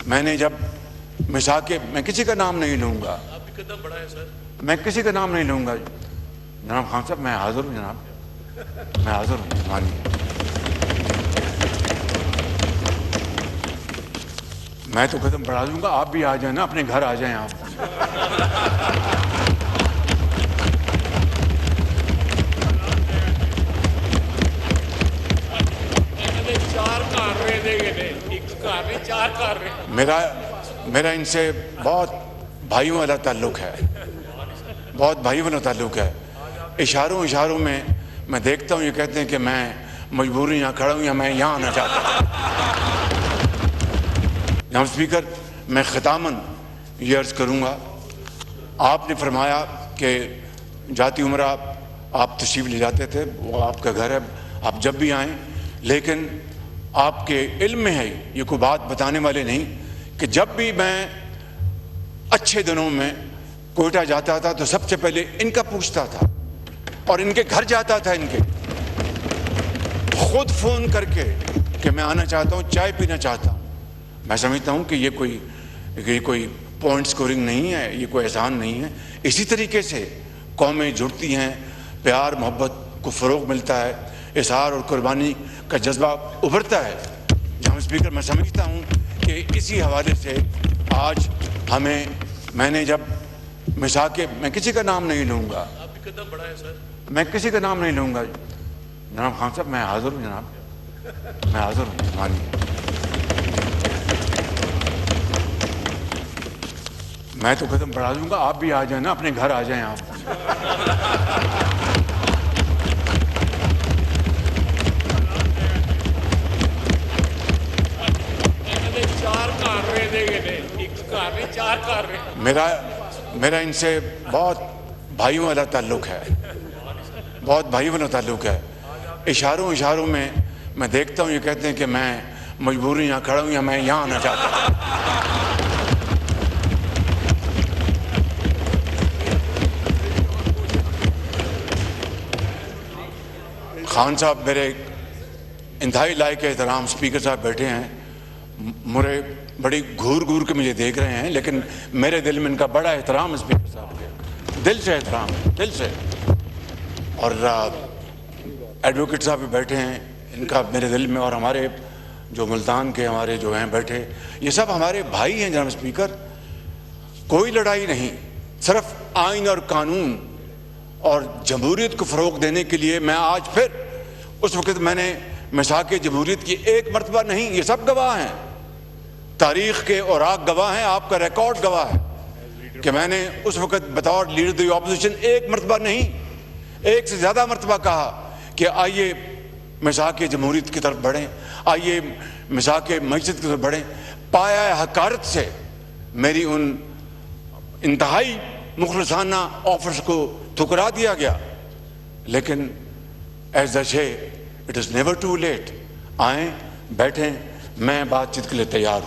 मैंने जब मिसाके, मैं किसी का नाम नहीं लूँगा, आपकी कदम बड़ा है सर। मैं किसी का नाम नहीं लूँगा। जनाब खान साहब, मैं हाजिर हूँ जनाब, मैं हाजिर हूँ। मानिए, मैं तो कदम बढ़ा दूंगा, आप भी आ जाए ना, अपने घर आ जाएं आप। मेरा इनसे बहुत भाइयों वाला ताल्लुक है, बहुत भाइयों वाला ताल्लुक है। इशारों में मैं देखता हूँ, ये कहते हैं कि मैं मजबूरी यहाँ खड़ा हूँ या मैं यहाँ आना चाहता हूँ। जनाब स्पीकर, मैं ख़ितामन ये अर्ज़ करूँगा, आपने फरमाया कि जाती उम्रा आप तशरीफ़ ले जाते थे, वो आपका घर है, आप जब भी आएँ, लेकिन आपके इल्म में है, ये कोई बात बताने वाले नहीं, कि जब भी मैं अच्छे दिनों में कोयटा जाता था तो सबसे पहले इनका पूछता था और इनके घर जाता था, इनके खुद फ़ोन करके कि मैं आना चाहता हूँ, चाय पीना चाहता हूँ। मैं समझता हूँ कि ये कोई पॉइंट स्कोरिंग नहीं है, ये कोई एहसान नहीं है। इसी तरीके से कौमें जुड़ती हैं, प्यार मोहब्बत को फ़रोग़ मिलता है, इज़हार और कुर्बानी का जज्बा उभरता है। जनाब स्पीकर, मैं समझता हूँ कि इसी हवाले से आज हमें, मैंने जब मिसाके, मैं किसी का नाम नहीं लूँगा, आपकी कदम बड़ा है सर। मैं किसी का नाम नहीं लूँगा। जनाब खान साहब, मैं हाजिर हूँ जनाब, मैं हाजिर हूँ। मानिए, मैं तो कदम बढ़ा दूंगा, आप भी आ जाए ना, अपने घर आ जाएं आप। मेरा इनसे बहुत भाइयों वाला ताल्लुक है, बहुत भाइयों वाला ताल्लुक है। इशारों में मैं देखता हूँ, ये कहते हैं कि मैं मजबूरी यहाँ खड़ा हूँ या मैं यहाँ आना चाहता हूँ। खान साहब मेरे इंतहाई लायक एहतराम, स्पीकर साहब बैठे हैं, मुझे बड़ी घूर के मुझे देख रहे हैं, लेकिन मेरे दिल में इनका बड़ा एहतराम है, स्पीकर साहब के दिल से एहतराम है, दिल से। और एडवोकेट साहब भी बैठे हैं, इनका मेरे दिल में, और हमारे जो मुल्तान के हमारे जो हैं बैठे, ये सब हमारे भाई हैं। जनाब स्पीकर, कोई लड़ाई नहीं, सिर्फ आइन और कानून और जमहूरियत को फ़रोग़ देने के लिए मैं आज फिर, उस वक़्त मैंने मिसाके जमहूरियत की एक मरतबा नहीं, ये सब गवाह हैं, तारीख़ के औराक गवाह हैं, आपका रिकॉर्ड गवाह है कि मैंने उस वक़्त बतौर लीडर द ऑपोजिशन एक मरतबा नहीं, एक से ज़्यादा मरतबा कहा कि आइए मिसाके जमहूरियत की तरफ बढ़ें, आइए मिसाके मस्जिद की तरफ बढ़ें। पाया हकारत से मेरी उन इंतहाई मुखलसाना ऑफर्स को ठुकरा दिया गया, लेकिन as the say it is never too late. आएँ, बैठें, मैं बातचीत के लिए तैयार हूँ।